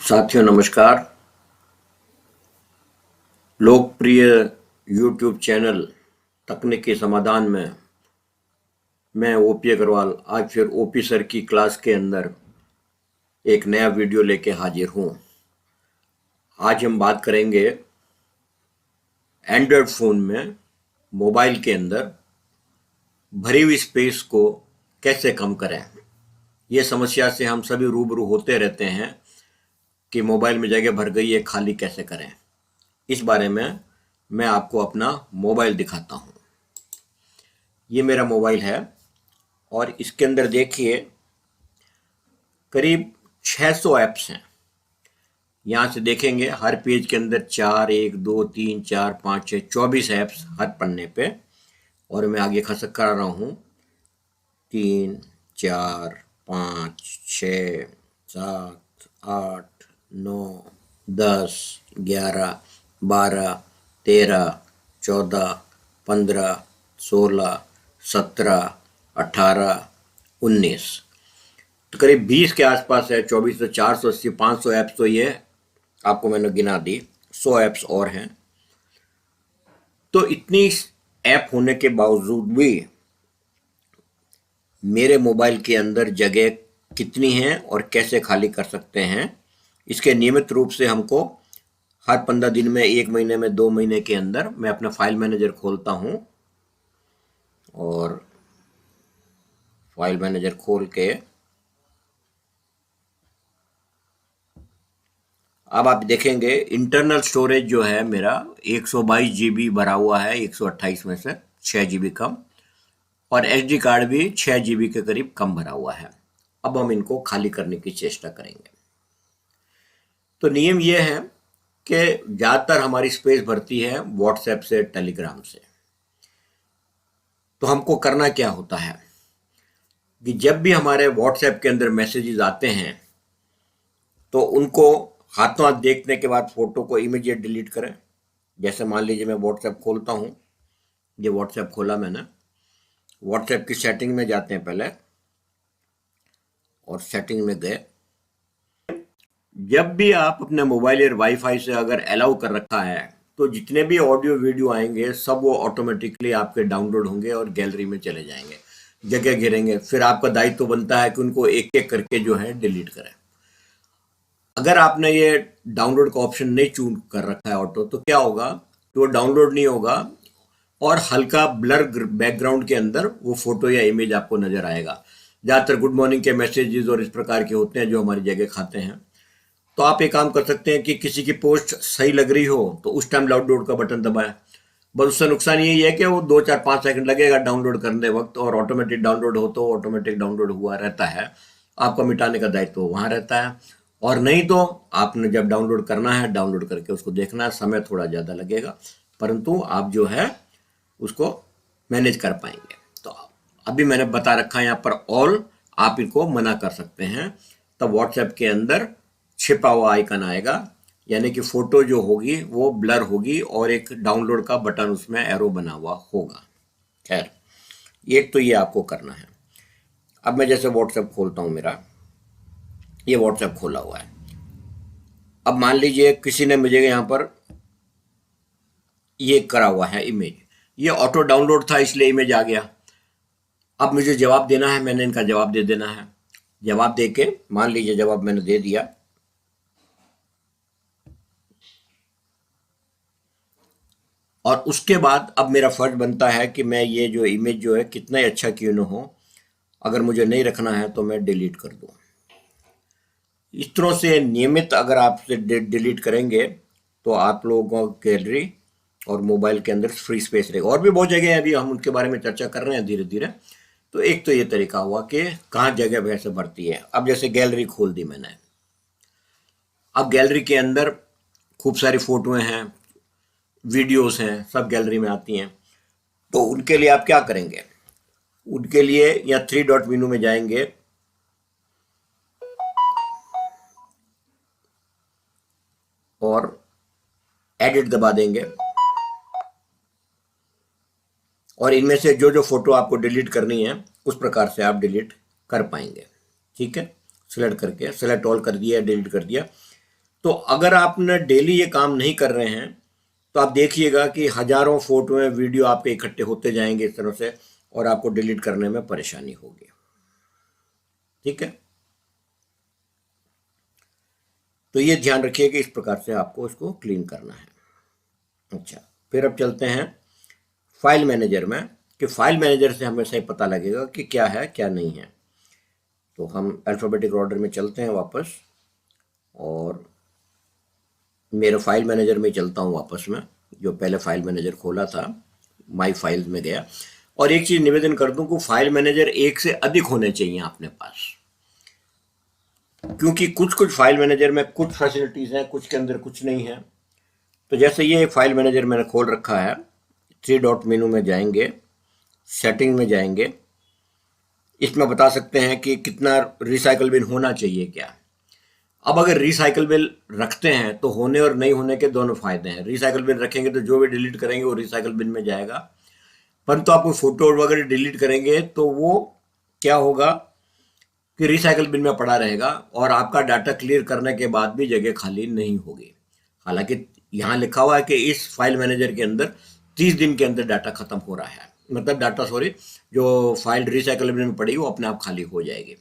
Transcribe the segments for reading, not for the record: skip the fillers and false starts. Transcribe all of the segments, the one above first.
साथियों नमस्कार। लोकप्रिय यूट्यूब चैनल तकनीकी समाधान में मैं ओपी अग्रवाल आज फिर ओपी सर की क्लास के अंदर एक नया वीडियो लेके हाजिर हूं। आज हम बात करेंगे एंड्रॉयड फ़ोन में मोबाइल के अंदर भरी हुई स्पेस को कैसे कम करें। ये समस्या से हम सभी रूबरू होते रहते हैं कि मोबाइल में जगह भर गई है, खाली कैसे करें। इस बारे में मैं आपको अपना मोबाइल दिखाता हूँ। ये मेरा मोबाइल है और इसके अंदर देखिए करीब 600 ऐप्स हैं। यहाँ से देखेंगे हर पेज के अंदर 4, 1, 2, 3, 4, 5, 6, 24 ऐप्स हर पन्ने पे। और मैं आगे खसक कर रहा हूँ 3, 4, 5, 6, 7, 8, 9, 10, 11, 12, 13, 14, 15, 16, 17, 18, 19, तो करीब 20 के आसपास है। 24 तो 480, 500 ऐप्स तो ये आपको मैंने गिना दी। 100 ऐप्स और हैं। तो इतनी ऐप होने के बावजूद भी मेरे मोबाइल के अंदर जगह कितनी है और कैसे खाली कर सकते हैं, इसके नियमित रूप से हमको हर 15 दिन में, 1 महीने में, 2 महीने के अंदर मैं अपना फाइल मैनेजर खोलता हूं और फाइल मैनेजर खोल के अब आप देखेंगे इंटरनल स्टोरेज जो है मेरा 122 GB भरा हुआ है, 128 में से 6 GB कम, और SD कार्ड भी 6 GB के करीब कम भरा हुआ है। अब हम इनको खाली करने की चेष्टा करेंगे। तो नियम यह है कि ज़्यादातर हमारी स्पेस भरती है व्हाट्सएप से, टेलीग्राम से। तो हमको करना क्या होता है कि जब भी हमारे व्हाट्सएप के अंदर मैसेजेस आते हैं तो उनको हाथों हाथ देखने के बाद फोटो को इमीडिएट डिलीट करें। जैसे मान लीजिए मैं व्हाट्सएप खोलता हूँ, ये व्हाट्सएप खोला मैंने। व्हाट्सएप की सेटिंग में जाते हैं पहले और सेटिंग में गए। जब भी आप अपने मोबाइल या वाईफाई से अगर अलाउ कर रखा है तो जितने भी ऑडियो वीडियो आएंगे सब वो ऑटोमेटिकली आपके डाउनलोड होंगे और गैलरी में चले जाएंगे, जगह घेरेंगे। फिर आपका दायित्व तो बनता है कि उनको एक एक करके जो है डिलीट करें। अगर आपने ये डाउनलोड का ऑप्शन नहीं चूज कर रखा है ऑटो, तो क्या होगा कि वो डाउनलोड नहीं होगा और हल्का ब्लर बैकग्राउंड के अंदर वो फोटो या इमेज आपको नजर आएगा। ज़्यादातर गुड मॉर्निंग के मैसेजेस और इस प्रकार के होते हैं जो हमारी जगह खाते हैं। तो आप एक काम कर सकते हैं कि किसी की पोस्ट सही लग रही हो तो उस टाइम डाउनलोड का बटन दबाएं। बस उससे नुकसान यही है कि वो 2, 4, 5 सेकंड लगेगा डाउनलोड करने वक्त, और ऑटोमेटिक डाउनलोड हो तो ऑटोमेटिक डाउनलोड हुआ रहता है। आपका मिटाने का दायित्व वहां रहता है। और नहीं तो आपने जब डाउनलोड करना है, डाउनलोड करके उसको देखना है। समय थोड़ा ज़्यादा लगेगा परंतु आप जो है उसको मैनेज कर पाएंगे। तो अभी मैंने बता रखा है यहाँ पर ऑल, आप इनको मना कर सकते हैं। तब व्हाट्सएप के अंदर छिपा हुआ आइकन आएगा, यानी कि फोटो जो होगी वो ब्लर होगी और एक डाउनलोड का बटन उसमें एरो बना हुआ होगा। खैर, एक तो ये आपको करना है। अब मैं जैसे व्हाट्सएप खोलता हूँ, मेरा ये व्हाट्सएप खोला हुआ है। अब मान लीजिए किसी ने मुझे यहाँ पर ये करा हुआ है इमेज, ये ऑटो डाउनलोड था इसलिए इमेज आ गया। अब मुझे जवाब देना है, मैंने इनका जवाब दे देना है। जवाब दे के मान लीजिए जवाब मैंने दे दिया, और उसके बाद अब मेरा फर्ज बनता है कि मैं ये जो इमेज जो है कितना ही अच्छा क्यों न हो, अगर मुझे नहीं रखना है तो मैं डिलीट कर दूं। इस तरह से नियमित अगर आप डिलीट करेंगे तो आप लोगों को गैलरी और मोबाइल के अंदर फ्री स्पेस रहेगा। और भी बहुत जगह है, अभी हम उनके बारे में चर्चा कर रहे हैं धीरे धीरे। तो एक तो ये तरीका हुआ कि कहाँ जगह वैसे भरती है। अब जैसे गैलरी खोल दी मैंने, अब गैलरी के अंदर खूब सारी फोटोएं हैं, वीडियोस हैं, सब गैलरी में आती हैं। तो उनके लिए आप क्या करेंगे, उनके लिए या 3 डॉट मेनू में जाएंगे और एडिट दबा देंगे, और इनमें से जो जो फोटो आपको डिलीट करनी है उस प्रकार से आप डिलीट कर पाएंगे। ठीक है, सिलेक्ट करके, सिलेक्ट ऑल कर दिया, डिलीट कर दिया। तो अगर आपने डेली ये काम नहीं कर रहे हैं तो आप देखिएगा कि हजारों फोटो वीडियो आपके इकट्ठे होते जाएंगे इस तरह से, और आपको डिलीट करने में परेशानी होगी। ठीक है, तो ये ध्यान रखिए कि इस प्रकार से आपको इसको क्लीन करना है। अच्छा, फिर अब चलते हैं फाइल मैनेजर में, कि फाइल मैनेजर से हमें सही पता लगेगा कि क्या है क्या नहीं है। तो हम अल्फ़ाबेटिक ऑर्डर में चलते हैं वापस, और मेरे फाइल मैनेजर में चलता हूँ वापस में, जो पहले फाइल मैनेजर खोला था, माई फाइल में गया। और एक चीज़ निवेदन कर दूं कि फाइल मैनेजर एक से अधिक होने चाहिए अपने पास, क्योंकि कुछ कुछ फाइल मैनेजर में कुछ फैसिलिटीज़ हैं, कुछ के अंदर कुछ नहीं है। तो जैसे ये फाइल मैनेजर मैंने खोल रखा है, थ्री डॉट मेनू में जाएंगे, सेटिंग में जाएंगे, इसमें बता सकते हैं कि कितना रिसाइकल बिन होना चाहिए क्या। अब अगर रिसाइकल बिन रखते हैं तो होने और नहीं होने के दोनों फायदे हैं। रिसाइकल बिन रखेंगे तो जो भी डिलीट करेंगे वो रिसाइकल बिन में जाएगा, परंतु आपको फोटो वगैरह डिलीट करेंगे तो वो क्या होगा कि रिसाइकल बिन में पड़ा रहेगा, और आपका डाटा क्लियर करने के बाद भी जगह खाली नहीं होगी। हालांकि यहाँ लिखा हुआ है कि इस फाइल मैनेजर के अंदर 30 दिन के अंदर डाटा खत्म हो रहा है, मतलब डाटा सॉरी, जो फाइल रिसाइकल बिन में पड़ी वो अपने आप खाली हो जाएगी।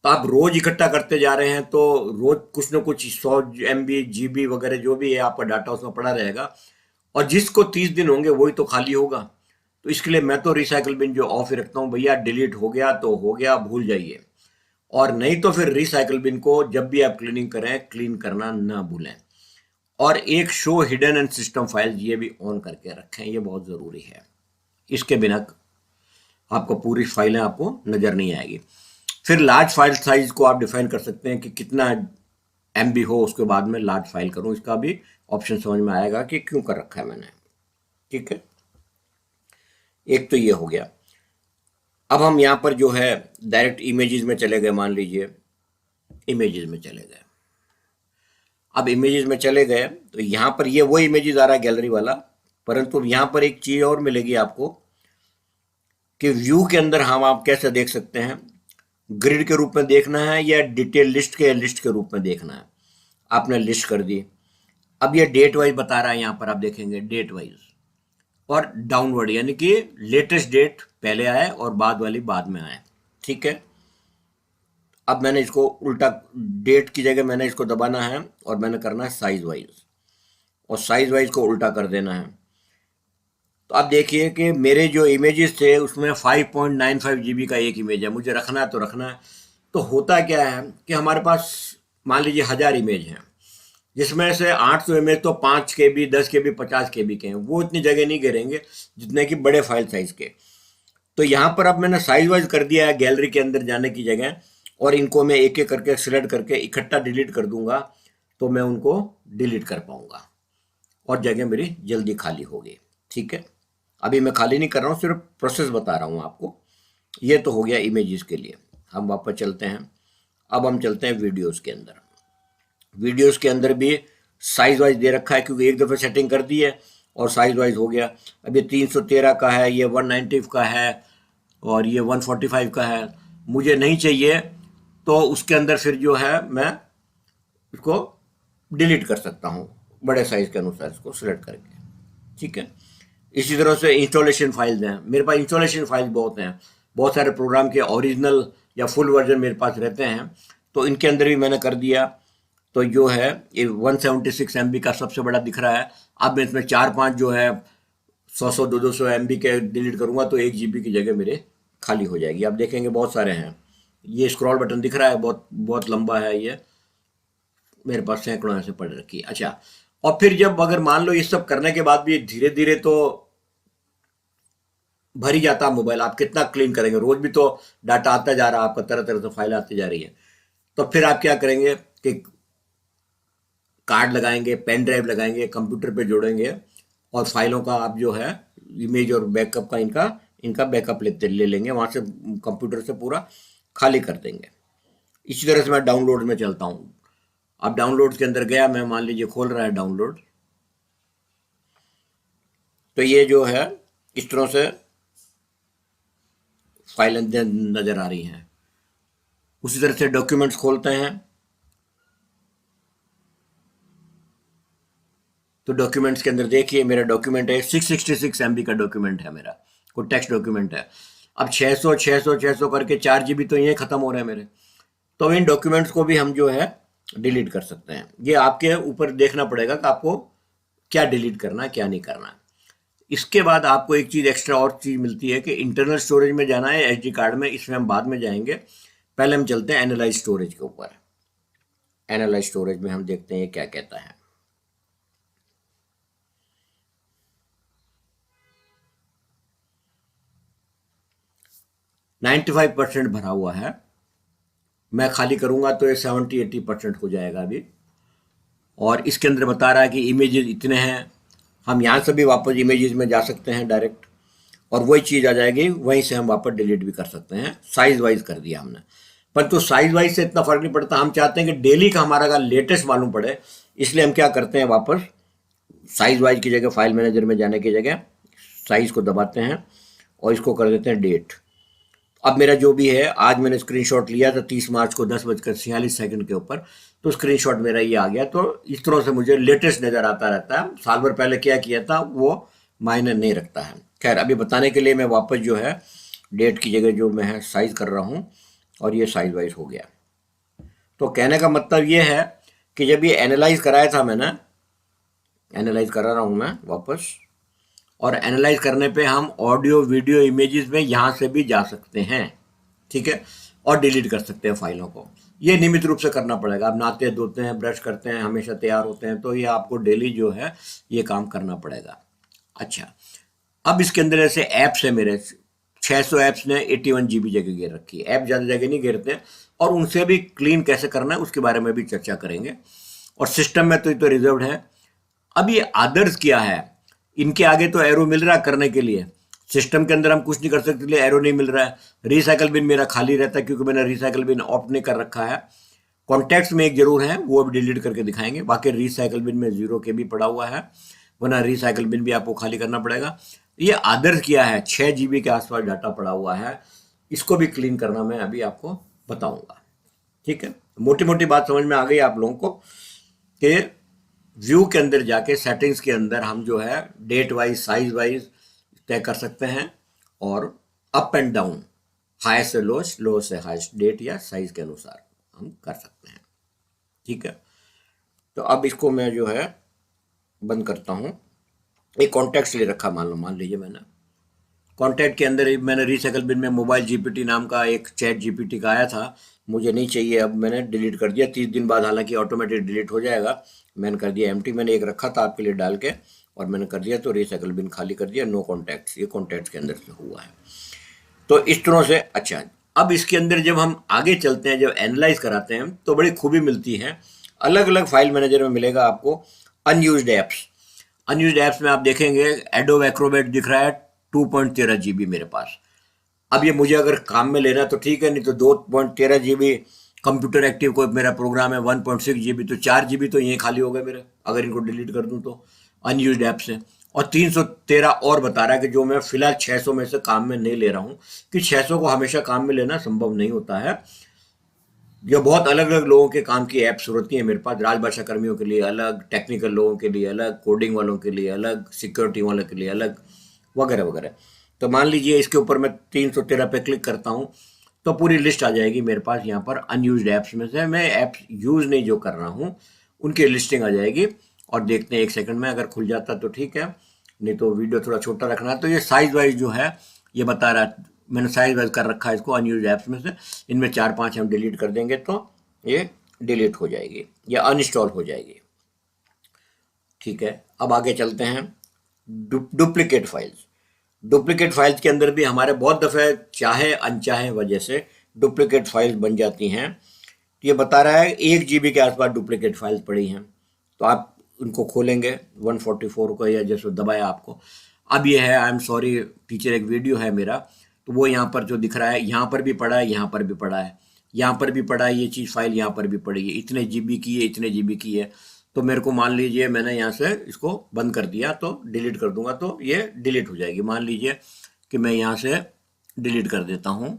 तो आप रोज इकट्ठा करते जा रहे हैं तो रोज कुछ ना कुछ 100 MB GB वगैरह जो भी है आपका डाटा उसमें पड़ा रहेगा, और जिसको 30 दिन होंगे वही तो खाली होगा। तो इसके लिए मैं तो रिसाइकल बिन जो ऑफ ही रखता हूँ, भैया डिलीट हो गया तो हो गया, भूल जाइए। और नहीं तो फिर रिसाइकल बिन को जब भी आप क्लीनिंग करें, क्लीन करना ना भूलें। और एक show hidden and system file ये भी ऑन करके रखें, ये बहुत ज़रूरी है। इसके बिना आपको पूरी फाइलें आपको नज़र नहीं आएगी। फिर लार्ज फाइल साइज को आप डिफाइन कर सकते हैं कि कितना MB हो, उसके बाद में लार्ज फाइल करूं, इसका भी ऑप्शन समझ में आएगा कि क्यों कर रखा है मैंने। ठीक है, एक तो ये हो गया। अब हम यहाँ पर जो है डायरेक्ट इमेजेस में चले गए, मान लीजिए इमेजेस में चले गए। अब इमेजेस में चले गए तो यहाँ पर ये वो इमेजेस आ रहा है गैलरी वाला, परंतु यहाँ पर एक चीज़ और मिलेगी आपको कि व्यू के अंदर हम आप कैसे देख सकते हैं, ग्रिड के रूप में देखना है या डिटेल लिस्ट के रूप में देखना है। आपने लिस्ट कर दी। अब ये डेट वाइज बता रहा है, यहाँ पर आप देखेंगे डेट वाइज, और डाउनवर्ड यानी कि लेटेस्ट डेट पहले आए और बाद वाली बाद में आए। ठीक है, अब मैंने इसको उल्टा, डेट की जगह मैंने इसको दबाना है और मैंने करना है साइज वाइज, और साइज वाइज को उल्टा कर देना है। तो आप देखिए कि मेरे जो इमेजेस थे उसमें 5.95 GB का एक इमेज है, मुझे रखना है तो रखना है। तो होता क्या है कि हमारे पास मान लीजिए 1000 इमेज हैं, जिसमें से 800 इमेज तो 5 KB, 10 KB, 50 KB के हैं, वो इतनी जगह नहीं घेरेंगे जितने कि बड़े फाइल साइज के। तो यहाँ पर अब मैंने साइज वाइज कर दिया है गैलरी के अंदर जाने की जगह, और इनको मैं एक एक करके सिलेक्ट करके इकट्ठा डिलीट कर दूंगा, तो मैं उनको डिलीट कर पाऊंगा और जगह मेरी जल्दी खाली होगी। ठीक है, अभी मैं खाली नहीं कर रहा हूँ, सिर्फ प्रोसेस बता रहा हूँ आपको। ये तो हो गया इमेजेस के लिए। हम वापस चलते हैं, अब हम चलते हैं वीडियोस के अंदर। वीडियोस के अंदर भी साइज वाइज दे रखा है, क्योंकि एक दफ़े सेटिंग कर दी है और साइज वाइज हो गया। अब ये 313 का है, ये 190 का है, और ये 145 का है। मुझे नहीं चाहिए तो उसके अंदर फिर जो है मैं इसको डिलीट कर सकता हूँ बड़े साइज के अनुसार, इसको सिलेक्ट करके। ठीक है, इसी तरह से इंस्टॉलेशन फाइल्स हैं, मेरे पास इंस्टॉलेशन फाइल्स बहुत हैं, बहुत सारे प्रोग्राम के ओरिजिनल या फुल वर्जन मेरे पास रहते हैं, तो इनके अंदर भी मैंने कर दिया। तो जो है ये 176 MB का सबसे बड़ा दिख रहा है। अब मैं इसमें 4-5 जो है 100-200 MB के डिलीट करूंगा तो 1 GB की जगह मेरे खाली हो जाएगी। आप देखेंगे बहुत सारे हैं, ये स्क्रॉल बटन दिख रहा है, बहुत बहुत लंबा है ये, मेरे पास सैकड़ों ऐसे पड़ रखी है। अच्छा, और फिर जब अगर मान लो ये सब करने के बाद भी धीरे धीरे तो भर ही जाता मोबाइल, आप कितना क्लीन करेंगे, रोज भी तो डाटा आता जा रहा है आपका, तरह तरह से फाइल आती जा रही है। तो फिर आप क्या करेंगे कि कार्ड लगाएंगे, पेन ड्राइव लगाएंगे, कंप्यूटर पे जोड़ेंगे, और फाइलों का आप जो है इमेज और बैकअप का इनका इनका बैकअप ले लेंगे वहां से, कंप्यूटर से पूरा खाली कर देंगे। इसी तरह से मैं डाउनलोड में चलता हूँ। अब डाउनलोड के अंदर गया मैं, मान लीजिए खोल रहा है डाउनलोड, तो ये जो है इस तरह से फाइलें नजर आ रही हैं। उसी तरह से डॉक्यूमेंट्स खोलते हैं, तो डॉक्यूमेंट्स के अंदर देखिए मेरा डॉक्यूमेंट है 666 MB का डॉक्यूमेंट है मेरा, कोई टेक्स्ट डॉक्यूमेंट है। अब 600 करके 4 GB तो ये खत्म हो रहे हैं मेरे। तो इन डॉक्यूमेंट्स को भी हम जो है डिलीट कर सकते हैं। ये आपके ऊपर देखना पड़ेगा कि आपको क्या डिलीट करना है क्या नहीं करना है। इसके बाद आपको एक चीज़ एक्स्ट्रा और चीज़ मिलती है कि इंटरनल स्टोरेज में जाना है SD कार्ड में, इसमें हम बाद में जाएंगे। पहले हम चलते हैं एनालाइज स्टोरेज के ऊपर। एनालाइज स्टोरेज में हम देखते हैं ये क्या कहता है। %95 भरा हुआ है, मैं खाली करूंगा तो ये 70-80% हो जाएगा अभी। और इसके अंदर बता रहा है कि इमेजेस इतने हैं, हम यहाँ से भी वापस इमेजेस में जा सकते हैं डायरेक्ट, और वही चीज़ आ जाएगी, वहीं से हम वापस डिलीट भी कर सकते हैं। साइज वाइज कर दिया हमने, पर तो साइज वाइज से इतना फर्क नहीं पड़ता। हम चाहते हैं कि डेली का हमारा अगर लेटेस्ट मालूम पड़े, इसलिए हम क्या करते हैं, वापस साइज वाइज की जगह फाइल मैनेजर में जाने की जगह साइज को दबाते हैं और इसको कर देते हैं डेट। अब मेरा जो भी है, आज मैंने स्क्रीनशॉट लिया था 30 मार्च को 10:46 के ऊपर, तो स्क्रीनशॉट मेरा ये आ गया। तो इस तरह से मुझे लेटेस्ट नज़र आता रहता है, साल भर पहले क्या किया था वो मायने नहीं रखता है। खैर अभी बताने के लिए मैं वापस जो है डेट की जगह जो मैं है साइज कर रहा हूँ, और ये साइज वाइज हो गया। तो कहने का मतलब ये है कि जब ये एनालाइज कराया था मैंने, एनालाइज करा रहा हूँ मैं वापस, और एनालाइज करने पे हम ऑडियो वीडियो इमेजेस में यहाँ से भी जा सकते हैं, ठीक है, और डिलीट कर सकते हैं फाइलों को। ये नियमित रूप से करना पड़ेगा। आप नहाते धोते हैं, ब्रश करते हैं, हमेशा तैयार होते हैं, तो ये आपको डेली जो है ये काम करना पड़ेगा। अच्छा, अब इसके अंदर ऐसे ऐप्स है मेरे, 600 ऐप्स ने 81 GB जगह घेर रखी है। ऐप ज़्यादा जगह नहीं घेरते हैं, और उनसे भी क्लीन कैसे करना है उसके बारे में भी चर्चा करेंगे। और सिस्टम में तो ये तो रिजर्व्ड है। अब ये अदर्स क्या है, इनके आगे तो एरो मिल रहा है करने के लिए, सिस्टम के अंदर हम कुछ नहीं कर सकते इसलिए एरो नहीं मिल रहा है। रिसाइकल बिन मेरा खाली रहता है क्योंकि मैंने रिसाइकल बिन ऑप्ट नहीं कर रखा है। कॉन्टैक्ट्स में एक जरूर है, वो भी डिलीट करके दिखाएंगे। बाकी रिसाइकल बिन में 0 के भी पड़ा हुआ है, वरना रिसाइकल बिन भी आपको खाली करना पड़ेगा। ये अदर्स किया है, 6 GB के आसपास डाटा पड़ा हुआ है, इसको भी क्लीन करना मैं अभी आपको बताऊंगा, ठीक है। मोटी मोटी बात समझ में आ गई आप लोगों को कि व्यू के अंदर जाके सेटिंग्स के अंदर हम जो है डेट वाइज साइज वाइज तय कर सकते हैं, और अप एंड डाउन, हाई से लोएस्ट, लो से हाईएस्ट, डेट या साइज के अनुसार हम कर सकते हैं, ठीक है। तो अब इसको मैं जो है बंद करता हूँ। एक कॉन्टैक्ट ले रखा, मान लीजिए मैंने कॉन्टैक्ट के अंदर मैंने रिसाइकल बिन में मोबाइल GPT नाम का एक चैट GPT का आया था, मुझे नहीं चाहिए, अब मैंने डिलीट कर दिया। 30 दिन बाद हालांकि ऑटोमेटिक डिलीट हो जाएगा, मैंने कर दिया एम्प्टी। मैंने एक रखा था आपके लिए डाल के, और मैंने कर दिया, तो रिसाइकल बिन खाली कर दिया। नो कॉन्टैक्ट्स, ये कॉन्टैक्ट्स के अंदर से हुआ है। तो इस तरह से। अच्छा, अब इसके अंदर जब हम आगे चलते हैं, जब एनालाइज कराते हैं, तो बड़ी खूबी मिलती है। अलग अलग फाइल मैनेजर में मिलेगा आपको अनयूज्ड ऐप्स। अनयूज्ड ऐप्स में आप देखेंगे एडोब एक्रोबैट दिख रहा है 2.13 GB मेरे पास। अब ये मुझे अगर काम में लेना तो ठीक है, नहीं तो 2.13 GB कंप्यूटर एक्टिव कोई मेरा प्रोग्राम है 1.6 GB, तो 4 GB तो ये खाली हो गए मेरे, अगर इनको डिलीट कर दूं तो अनयूज्ड ऐप से। और 313 और बता रहा है कि जो मैं फिलहाल 600 में से काम में नहीं ले रहा हूं, कि 600 को हमेशा काम में लेना संभव नहीं होता है। ये बहुत अलग अलग लोगों के काम की ऐप्स होती हैं मेरे पास, राजभाषा कर्मियों के लिए अलग, टेक्निकल लोगों के लिए अलग, कोडिंग वालों के लिए अलग, सिक्योरिटी वालों के लिए अलग, वगैरह वगैरह। तो मान लीजिए इसके ऊपर मैं 313 पे क्लिक करता हूँ, तो पूरी लिस्ट आ जाएगी मेरे पास। यहाँ पर अनयूज्ड ऐप्स में से मैं ऐप्स यूज नहीं जो कर रहा हूँ उनकी लिस्टिंग आ जाएगी। और देखते हैं, 1 सेकंड में अगर खुल जाता तो ठीक है, नहीं तो वीडियो थोड़ा छोटा रखना है। तो ये साइज वाइज जो है ये बता रहा है, मैंने साइज वाइज कर रखा है इसको अनयूज्ड ऐप्स में से। इनमें 4-5 हम डिलीट कर देंगे तो ये डिलीट हो जाएगी या अनइंस्टॉल हो जाएगी, ठीक है। अब आगे चलते हैं डुप्लीकेट फाइल्स। डुप्लीकेट फाइल्स के अंदर भी हमारे बहुत दफ़े चाहे अनचाहे वजह से डुप्लीकेट फाइल्स बन जाती हैं। तो ये बता रहा है 1 GB के आसपास डुप्लीकेट फाइल्स पड़ी हैं, तो आप उनको खोलेंगे 144 को, या जैसे दबाया आपको। अब ये है, आई एम सॉरी टीचर, एक वीडियो है मेरा, तो वो यहाँ पर जो दिख रहा है, यहाँ पर भी पड़ा है, यहाँ पर भी पड़ा है, यहाँ पर भी पड़ा है, ये चीज़ फाइल यहाँ पर भी पड़ी है, इतने GB की है, इतने GB की है। तो मेरे को मान लीजिए मैंने यहाँ से इसको बंद कर दिया, तो डिलीट कर दूंगा तो ये डिलीट हो जाएगी। मान लीजिए कि मैं यहाँ से डिलीट कर देता हूँ,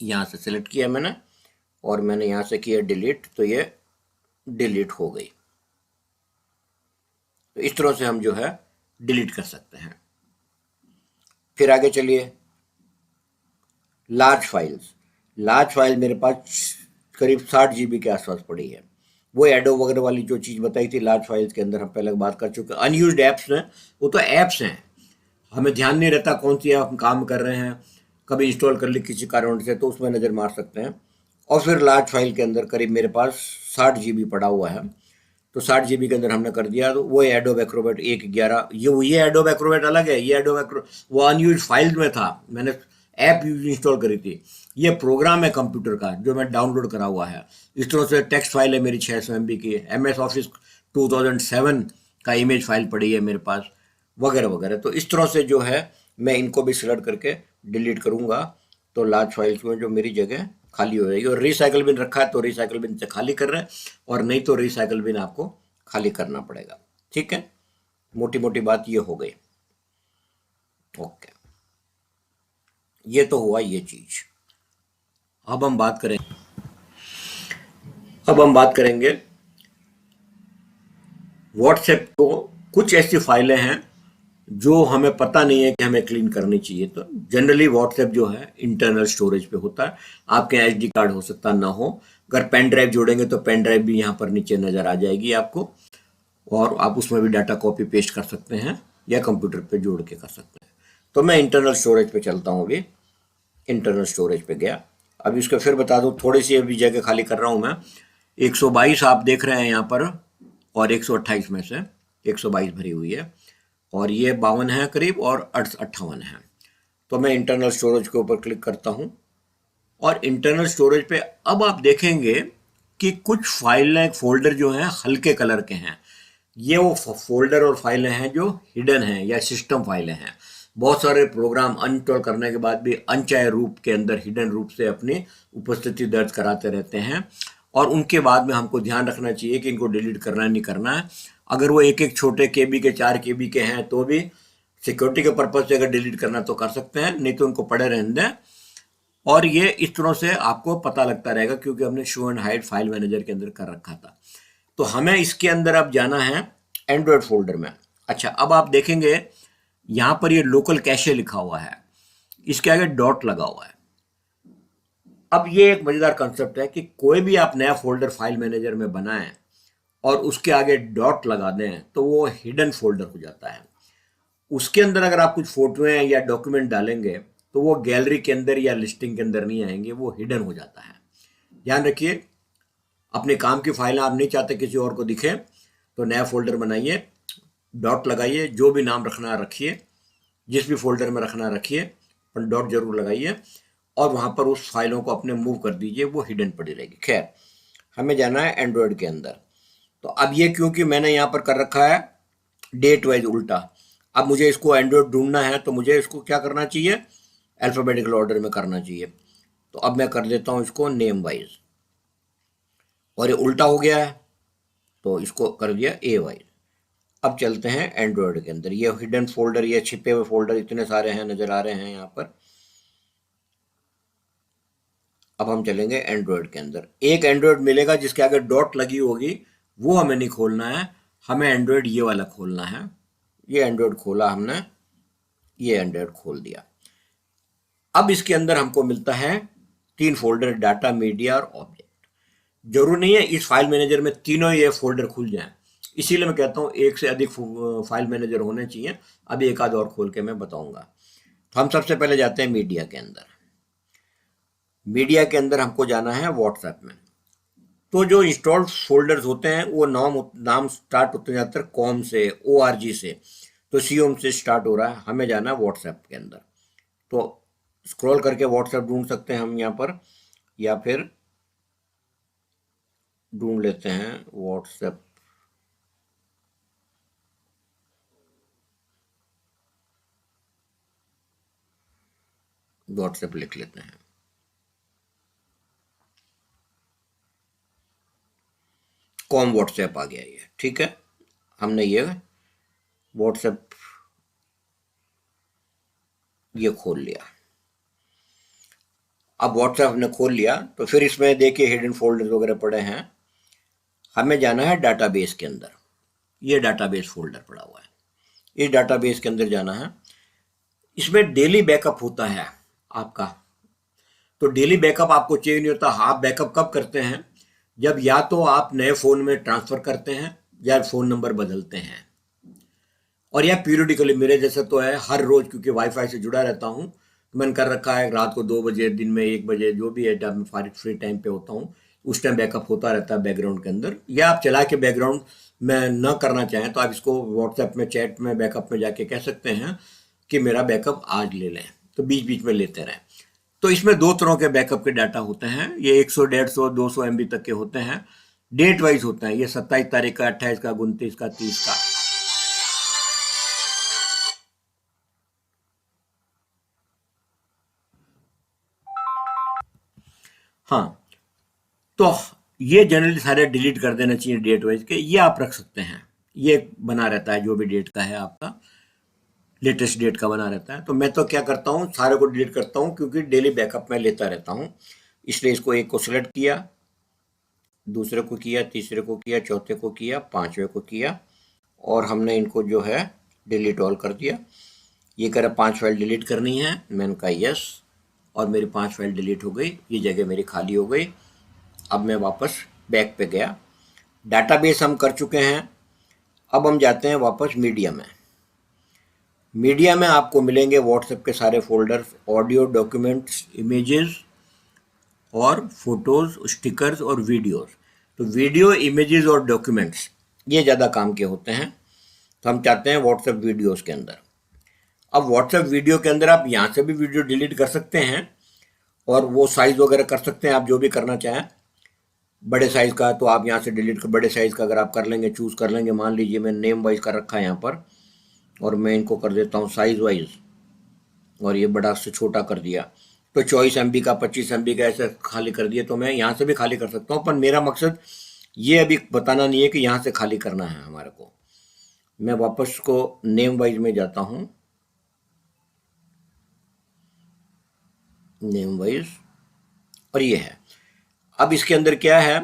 यहाँ से सिलेक्ट किया मैंने, और मैंने यहाँ से किया डिलीट, तो ये डिलीट हो गई। तो इस तरह से हम जो है डिलीट कर सकते हैं। फिर आगे चलिए, लार्ज फाइल्स। लार्ज फाइल मेरे पास करीब 60 GB के आसपास पड़ी है। वो एडोब वगैरह वाली जो चीज़ बताई थी लार्ज फाइल्स के अंदर हम पहले बात कर चुके हैं। अनयूज्ड ऐप्स हैं, वो तो ऐप्स हैं, हमें ध्यान नहीं रहता कौन सी ऐप हम काम कर रहे हैं, कभी इंस्टॉल कर ली किसी कारण से, तो उसमें नज़र मार सकते हैं। और फिर लार्ज फाइल के अंदर करीब मेरे पास 60 GB पड़ा हुआ है। तो 60 GB के अंदर हमने कर दिया, तो वो एडोब एक्रोबैट 1.11, ये एडोब एक्रोबैट अलग है। ये एडोब एक्रो वो अनयूज फाइल में था, मैंने ऐप यूज इंस्टॉल करी थी। ये प्रोग्राम है कंप्यूटर का जो मैं डाउनलोड करा हुआ है। इस तरह से टेक्स्ट फाइल है मेरी 600 MB की, MS ऑफिस 2007 का इमेज फाइल पड़ी है मेरे पास, वगैरह वगैरह। तो इस तरह से जो है मैं इनको भी सिलेक्ट करके डिलीट करूंगा, तो लार्ज फाइल्स में जो मेरी जगह खाली हो जाएगी। और रिसाइकल बिन रखा है तो रिसाइकल बिन से खाली कर रहे हैं, और नहीं तो रिसाइकल बिन आपको खाली करना पड़ेगा। ठीक है, मोटी मोटी बात ये हो गई। ओके, ये तो हुआ ये चीज। अब हम बात करें अब हम बात करेंगे व्हाट्सएप को। कुछ ऐसी फाइलें हैं जो हमें पता नहीं है कि हमें क्लीन करनी चाहिए। तो जनरली व्हाट्सएप जो है इंटरनल स्टोरेज पे होता है। आपके यहाँ SD कार्ड हो सकता ना हो, अगर पेन ड्राइव जोड़ेंगे तो पेन ड्राइव भी यहाँ पर नीचे नजर आ जाएगी आपको, और आप उसमें भी डाटा कॉपी पेस्ट कर सकते हैं या कंप्यूटर पे जोड़ के कर सकते हैं। तो मैं इंटरनल स्टोरेज पे चलता हूँ। अभी इंटरनल स्टोरेज पे गया। अभी इसको फिर बता दूँ, थोड़ी सी अभी जगह खाली कर रहा हूँ मैं। 122 आप देख रहे हैं यहाँ पर, और 128 में से 122 भरी हुई है, और ये 52 है करीब, और 58 है। तो मैं इंटरनल स्टोरेज के ऊपर क्लिक करता हूँ, और इंटरनल स्टोरेज पे अब आप देखेंगे कि कुछ फाइलें, फोल्डर जो हैं हल्के कलर के हैं। ये वो फोल्डर और फाइलें हैं जो हिडन हैं या सिस्टम फाइलें हैं। बहुत सारे प्रोग्राम अनइंस्टॉल करने के बाद भी अनचाहे रूप के अंदर हिडन रूप से अपनी उपस्थिति दर्ज कराते रहते हैं, और उनके बाद में हमको ध्यान रखना चाहिए कि इनको डिलीट करना है नहीं करना है। अगर वो एक एक छोटे KB के 4 KB के हैं तो भी सिक्योरिटी के पर्पज से अगर डिलीट करना तो कर सकते हैं, नहीं तो उनको पड़े रहने दें। और ये इस तरह से आपको पता लगता रहेगा, क्योंकि हमने show and hide file manager के अंदर कर रखा था। तो हमें इसके अंदर अब जाना है एंड्रॉयड फोल्डर में। अच्छा, अब आप देखेंगे यहां पर ये लोकल कैशे लिखा हुआ है, इसके आगे डॉट लगा हुआ है। अब ये एक मजेदार कंसेप्ट है कि कोई भी आप नया फोल्डर फाइल मैनेजर में बनाएं और उसके आगे डॉट लगा दें तो वो हिडन फोल्डर हो जाता है। उसके अंदर अगर आप कुछ फोटोएं या डॉक्यूमेंट डालेंगे तो वो गैलरी के अंदर या लिस्टिंग के अंदर नहीं आएंगे, वो हिडन हो जाता है। ध्यान रखिए, अपने काम की फाइलें आप नहीं चाहते किसी और को दिखे, तो नया फोल्डर बनाइए, डॉट लगाइए, जो भी नाम रखना रखिए, जिस भी फोल्डर में रखना रखिए, पर डॉट जरूर लगाइए, और वहां पर उस फाइलों को अपने मूव कर दीजिए, वो हिडन पड़ी रहेगी। खैर, हमें जाना है एंड्रॉयड के अंदर। तो अब ये क्योंकि मैंने यहाँ पर कर रखा है डेट वाइज उल्टा, अब मुझे इसको एंड्रॉयड ढूंढना है तो मुझे इसको क्या करना चाहिए, अल्फाबेटिकल ऑर्डर में करना चाहिए। तो अब मैं कर देता हूँ इसको नेम वाइज, और ये उल्टा हो गया है तो इसको कर दिया ए वाइज। अब चलते हैं एंड्रॉयड के अंदर। ये हिडन फोल्डर, ये छिपे हुए फोल्डर इतने सारे हैं, नजर आ रहे हैं यहाँ पर। अब हम चलेंगे एंड्रॉयड के अंदर। एक एंड्रॉयड मिलेगा जिसके आगे डॉट लगी होगी, वो हमें नहीं खोलना है, हमें एंड्रॉयड ये वाला खोलना है। ये एंड्रॉयड खोला हमने, ये एंड्रॉयड खोल दिया। अब इसके अंदर हमको मिलता है 3 फोल्डर, डाटा, मीडिया और ऑब्जेक्ट। जरूरी नहीं है इस फाइल मैनेजर में तीनों ये फोल्डर खुल जाएं, इसीलिए मैं कहता हूँ एक से अधिक फाइल मैनेजर होने चाहिए। अभी एक आध और खोल के मैं बताऊंगा। तो हम सबसे पहले जाते हैं मीडिया के अंदर। मीडिया के अंदर हमको जाना है व्हाट्सएप में। तो जो इंस्टॉल्ड फोल्डर्स होते हैं वो नाम स्टार्ट होते जाते हैं कॉम से, ORG से, तो COM से स्टार्ट हो रहा है। हमें जाना है व्हाट्सएप के अंदर। तो स्क्रॉल करके व्हाट्सएप ढूंढ सकते हैं हम यहाँ पर, या फिर ढूंढ लेते हैं व्हाट्सएप। व्हाट्सएप लिख लेते हैं। कॉम व्हाट्सएप आ गया ये, ठीक है। हमने ये व्हाट्सएप ये खोल लिया। अब व्हाट्सएप हमने खोल लिया तो फिर इसमें देखिए हिडन फोल्डर वगैरह पड़े हैं। हमें जाना है डाटाबेस के अंदर। ये डाटाबेस फोल्डर पड़ा हुआ है, इस डाटाबेस के अंदर जाना है। इसमें डेली बैकअप होता है आपका, तो डेली बैकअप आपको चाहिए नहीं होता। आप बैकअप कब करते हैं, जब या तो आप नए फ़ोन में ट्रांसफ़र करते हैं या फ़ोन नंबर बदलते हैं, और या पीरियडिकली, मेरे जैसे तो है हर रोज़, क्योंकि वाईफाई से जुड़ा रहता हूँ, तो मैंने कर रखा है रात को 2 बजे, दिन में 1 बजे, जो भी है जब मैं फ्री टाइम पे होता हूँ उस टाइम बैकअप होता रहता है बैकग्राउंड के अंदर। या आप चला के बैकग्राउंड में न करना चाहें तो आप इसको व्हाट्सएप में चैट में बैकअप में जाके कह सकते हैं कि मेरा बैकअप आज ले लें, तो बीच बीच में लेते रहें। तो इसमें दो तरह के बैकअप के डाटा होते हैं, ये 100, 150, 200 MB तक के होते हैं, डेट वाइज होते हैं। ये 27 तारीख का, 28 का, 29 का, 30 का। हाँ, तो ये जनरली सारे डिलीट कर देना चाहिए डेट वाइज के, ये आप रख सकते हैं, ये बना रहता है जो भी डेट का है आपका, लेटेस्ट डेट का बना रहता है। तो मैं तो क्या करता हूँ, सारे को डिलीट करता हूँ, क्योंकि डेली बैकअप में लेता रहता हूँ। इसलिए इसको एक को सिलेक्ट किया, दूसरे को किया, तीसरे को किया, चौथे को किया, पांचवे को किया, और हमने इनको जो है डिलीट ऑल कर दिया। ये कह रहा 5 फाइल डिलीट करनी है, मैंने कहा यस, और मेरी 5 फाइल डिलीट हो गई, ये जगह मेरी खाली हो गई। अब मैं वापस बैक पे गया, डाटाबेस हम कर चुके हैं। अब हम जाते हैं वापस मीडिया में। मीडिया में आपको मिलेंगे व्हाट्सएप के सारे फोल्डर्स, ऑडियो, डॉक्यूमेंट्स, इमेजेस और फोटोज़, स्टिकर्स और वीडियोस। तो वीडियो, इमेजेस और डॉक्यूमेंट्स ये ज़्यादा काम के होते हैं, तो हम चाहते हैं व्हाट्सएप वीडियोस के अंदर। अब व्हाट्सएप वीडियो के अंदर आप यहाँ से भी वीडियो डिलीट कर सकते हैं, और वो साइज़ वगैरह कर सकते हैं आप जो भी करना चाहें। बड़े साइज़ का तो आप यहाँ से डिलीट कर, बड़े साइज़ का अगर आप कर लेंगे, चूज़ कर लेंगे, मान लीजिए मैं नेम वाइज कर रखा है यहाँ पर, और मैं इनको कर देता हूँ साइज़ वाइज, और ये बड़ा से छोटा कर दिया, तो 24 MB का, 25 MB का ऐसे खाली कर दिया। तो मैं यहाँ से भी खाली कर सकता हूँ, पर मेरा मकसद ये अभी बताना नहीं है कि यहाँ से खाली करना है हमारे को। मैं वापस को नेम वाइज में जाता हूँ, नेम वाइज, और ये है। अब इसके अंदर क्या है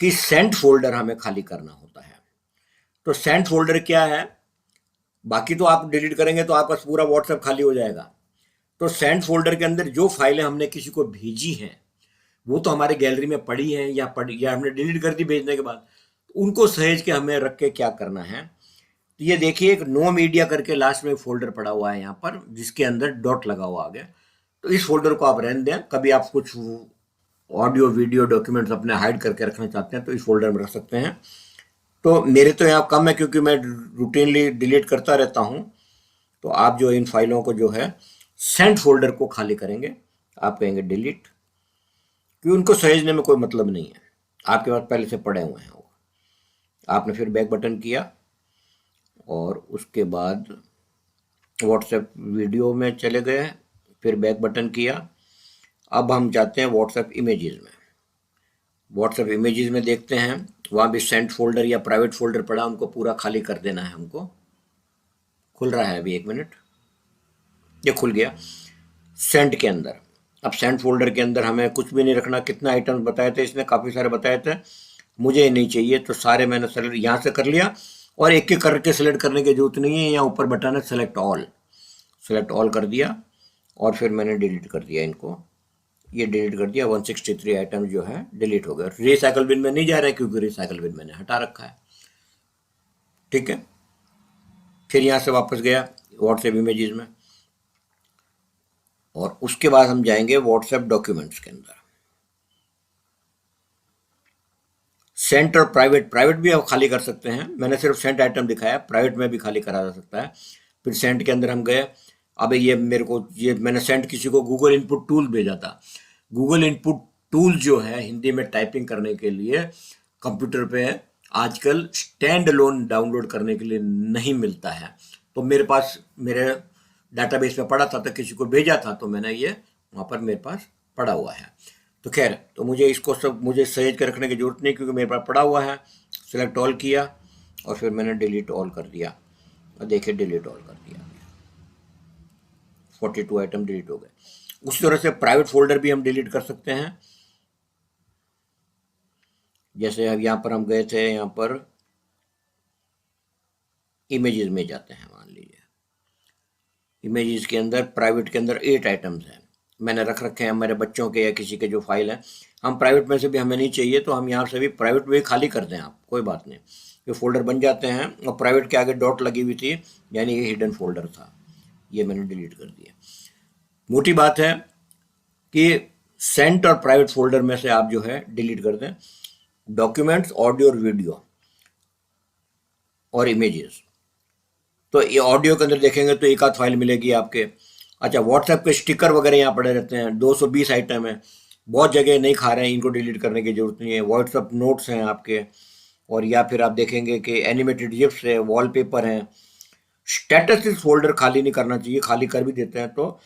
कि सेंट फोल्डर हमें खाली करना होता है। तो सेंट फोल्डर क्या है, बाकी तो आप डिलीट करेंगे तो आपका पूरा व्हाट्सएप खाली हो जाएगा। तो सेंट फोल्डर के अंदर जो फाइलें हमने किसी को भेजी हैं, वो तो हमारे गैलरी में पड़ी हैं, या हमने डिलीट कर दी भेजने के बाद, उनको सहेज के हमें रख के क्या करना है। तो ये देखिए, एक नो मीडिया करके लास्ट में फोल्डर पड़ा हुआ है यहाँ पर, जिसके अंदर डॉट लगा हुआ आ गया। तो इस फोल्डर को आप रहने दें, कभी आप कुछ ऑडियो, वीडियो, डॉक्यूमेंट्स अपने हाइड करके रखना चाहते हैं तो इस फोल्डर में रख सकते हैं। तो मेरे तो यहाँ कम है, क्योंकि मैं रूटीनली डिलीट करता रहता हूँ। तो आप जो इन फाइलों को जो है सेंट फोल्डर को खाली करेंगे, आप कहेंगे डिलीट, क्योंकि उनको सहेजने में कोई मतलब नहीं है, आपके पास पहले से पड़े हुए हैं वो। आपने फिर बैक बटन किया, और उसके बाद व्हाट्सएप वीडियो में चले गए, फिर बैक बटन किया। अब हम जाते हैं व्हाट्सएप इमेजेस में। व्हाट्सएप इमेजेस में देखते हैं, वहाँ भी सेंट फोल्डर या प्राइवेट फोल्डर पड़ा, उनको पूरा खाली कर देना है हमको। खुल रहा है अभी, 1 मिनट, ये खुल गया सेंट के अंदर। अब सेंट फोल्डर के अंदर हमें कुछ भी नहीं रखना। कितना आइटम्स बताए थे इसने, काफ़ी सारे बताए थे, मुझे नहीं चाहिए, तो सारे मैंने सेलेक्ट यहाँ से कर लिया। और एक एक करके सेलेक्ट करने की जरूरत नहीं है, यहाँ ऊपर बटन है सेलेक्ट ऑल, सेलेक्ट ऑल कर दिया, और फिर मैंने डिलीट कर दिया इनको। ये डिलीट कर दिया, 163 आइटम जो है डिलीट हो गए। रिसाइकल बिन में नहीं जा रहा है, क्योंकि रिसाइकल बिन मैंने हटा रखा है। ठीक है, फिर यहाँ से वापस गया व्हाट्सएप इमेजेस में, और उसके बाद हम जाएंगे व्हाट्सएप डॉक्यूमेंट्स के अंदर। सेंट और प्राइवेट, प्राइवेट भी आप खाली कर सकते हैं, मैंने सिर्फ सेंट आइटम दिखाया, प्राइवेट में भी खाली करा जा सकता है। फिर सेंट के अंदर हम गए। अब ये मेरे को, ये मैंने सेंट किसी को गूगल इनपुट टूल भेजा था। गूगल इनपुट टूल जो है हिंदी में टाइपिंग करने के लिए कंप्यूटर पे आजकल स्टैंड अलोन डाउनलोड करने के लिए नहीं मिलता है। तो मेरे पास, मेरे डाटाबेस में पड़ा था, तो किसी को भेजा था, तो मैंने ये वहाँ पर मेरे पास पड़ा हुआ है। तो खैर, तो मुझे इसको सब मुझे सहेज के रखने की जरूरत नहीं, क्योंकि मेरे पास पड़ा हुआ है। सेलेक्ट ऑल किया, और फिर मैंने डिलीट ऑल कर दिया, और देखिए डिलीट ऑल कर दिया, 42 आइटम डिलीट हो गए। उसी तरह से प्राइवेट फोल्डर भी हम डिलीट कर सकते हैं। जैसे अब यहाँ पर हम गए थे, यहाँ पर इमेजेस में जाते हैं। मान लीजिए इमेजेस के अंदर प्राइवेट के अंदर 8 आइटम्स हैं, मैंने रख रखे हैं मेरे बच्चों के या किसी के जो फाइल है। हम प्राइवेट में से भी हमें नहीं चाहिए तो हम यहाँ से भी प्राइवेट में खाली कर दें, आप कोई बात नहीं, ये फोल्डर बन जाते हैं। और प्राइवेट के आगे डॉट लगी हुई थी यानी ये हिडन फोल्डर था, ये मैंने डिलीट कर दिया। मोटी बात है कि सेंट और प्राइवेट फोल्डर में से आप जो है डिलीट कर दें डॉक्यूमेंट्स, ऑडियो और वीडियो और इमेजेस। तो ये ऑडियो के अंदर देखेंगे तो एक आध फाइल मिलेगी आपके। अच्छा, व्हाट्सएप के स्टिकर वगैरह यहाँ पड़े रहते हैं, 220 आइटम है, बहुत जगह नहीं खा रहे हैं, इनको डिलीट करने की जरूरत नहीं है। व्हाट्सएप नोट्स हैं आपके, और या फिर आप देखेंगे कि एनिमेटेड गिफ्स है, वॉलपेपर हैं। स्टेटस फोल्डर खाली नहीं करना चाहिए, खाली कर भी देते हैं तो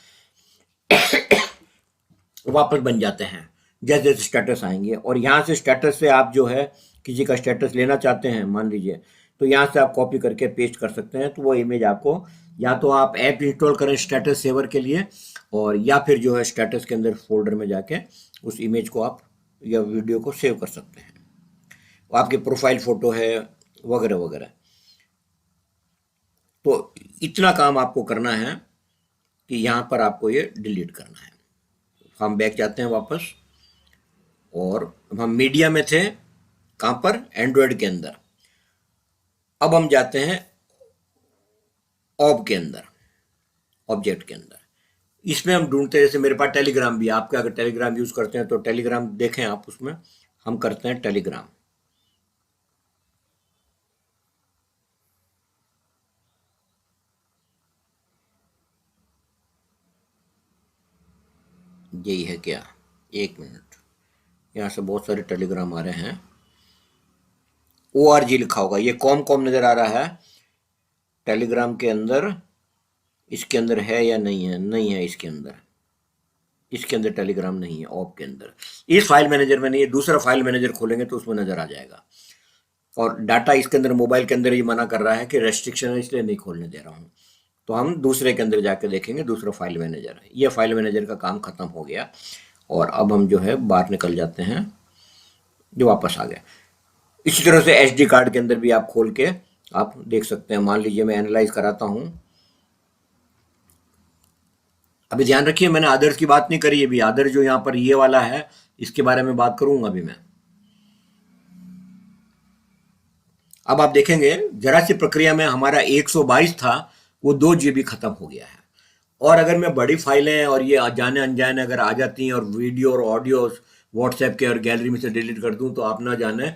वापस बन जाते हैं जैसे जैसे स्टेटस आएंगे। और यहाँ से स्टेटस से आप जो है किसी का स्टेटस लेना चाहते हैं मान लीजिए, तो यहाँ से आप कॉपी करके पेस्ट कर सकते हैं। तो वो इमेज आपको, या तो आप ऐप इंस्टॉल करें स्टेटस सेवर के लिए, और या फिर जो है स्टेटस के अंदर फोल्डर में जाके उस इमेज को आप या वीडियो को सेव कर सकते हैं। आपकी प्रोफाइल फोटो है वगैरह वगैरह। तो इतना काम आपको करना है कि यहाँ पर आपको ये डिलीट करना है। हम बैक जाते हैं वापस, और हम मीडिया में थे, कहाँ पर, एंड्रॉयड के अंदर। अब हम जाते हैं ऑब के अंदर, ऑब्जेक्ट के अंदर। इसमें हम ढूंढते हैं, जैसे मेरे पास टेलीग्राम भी है, आपके अगर टेलीग्राम यूज करते हैं तो टेलीग्राम देखें आप, उसमें हम करते हैं टेलीग्राम। यही है क्या, एक मिनट, यहाँ से बहुत सारे टेलीग्राम आ रहे हैं। ORG लिखा होगा, ये कॉम कॉम नजर आ रहा है टेलीग्राम के अंदर। इसके अंदर है या नहीं है, नहीं है इसके अंदर, इसके अंदर टेलीग्राम नहीं है ऑप के अंदर। इस फाइल मैनेजर में नहीं है, दूसरा फाइल मैनेजर खोलेंगे तो उसमें नजर आ जाएगा। और डाटा इसके अंदर, मोबाइल के अंदर ये मना कर रहा है कि रेस्ट्रिक्शन है, इसलिए नहीं खोलने दे रहा हूँ। तो हम दूसरे के अंदर जाके देखेंगे, दूसरा फाइल मैनेजर है। ये फाइल मैनेजर का काम खत्म हो गया, और अब हम जो है बाहर निकल जाते हैं, जो वापस आ गया। इसी तरह से SD कार्ड के अंदर भी आप खोल के आप देख सकते हैं। मान लीजिए मैं एनालाइज कराता हूँ। अभी ध्यान रखिए, मैंने आदर्श की बात नहीं करी, अभी आदर्श जो यहाँ पर ये वाला है इसके बारे में बात करूंगा अभी मैं। अब आप देखेंगे जरा सी प्रक्रिया में हमारा 122 था, वो 2 GB खत्म हो गया है। और अगर मैं बड़ी फाइलें और ये जाने अनजाने अगर आ जाती हैं, और वीडियो और ऑडियो व्हाट्सएप के और गैलरी में से डिलीट कर दूं, तो आप ना जाने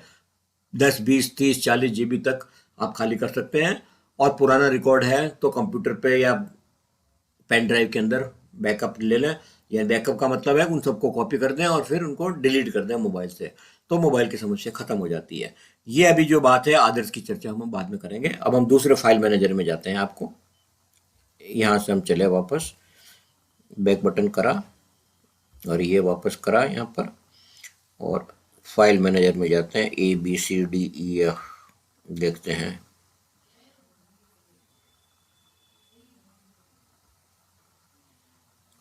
10, 20, 30, 40 GB तक आप खाली कर सकते हैं। और पुराना रिकॉर्ड है तो कंप्यूटर पे या पेन ड्राइव के अंदर बैकअप ले लें, या बैकअप का मतलब है उन सबको कॉपी कर दें और फिर उनको डिलीट कर दें मोबाइल से, तो मोबाइल की समस्या खत्म हो जाती है। ये अभी जो बात है आदर्श की चर्चा हम बाद में करेंगे। अब हम दूसरे फाइल मैनेजर में जाते हैं। आपको यहाँ से हम चले वापस, बैक बटन करा और ये वापस करा यहाँ पर, और फाइल मैनेजर में जाते हैं, ABCDEF देखते हैं।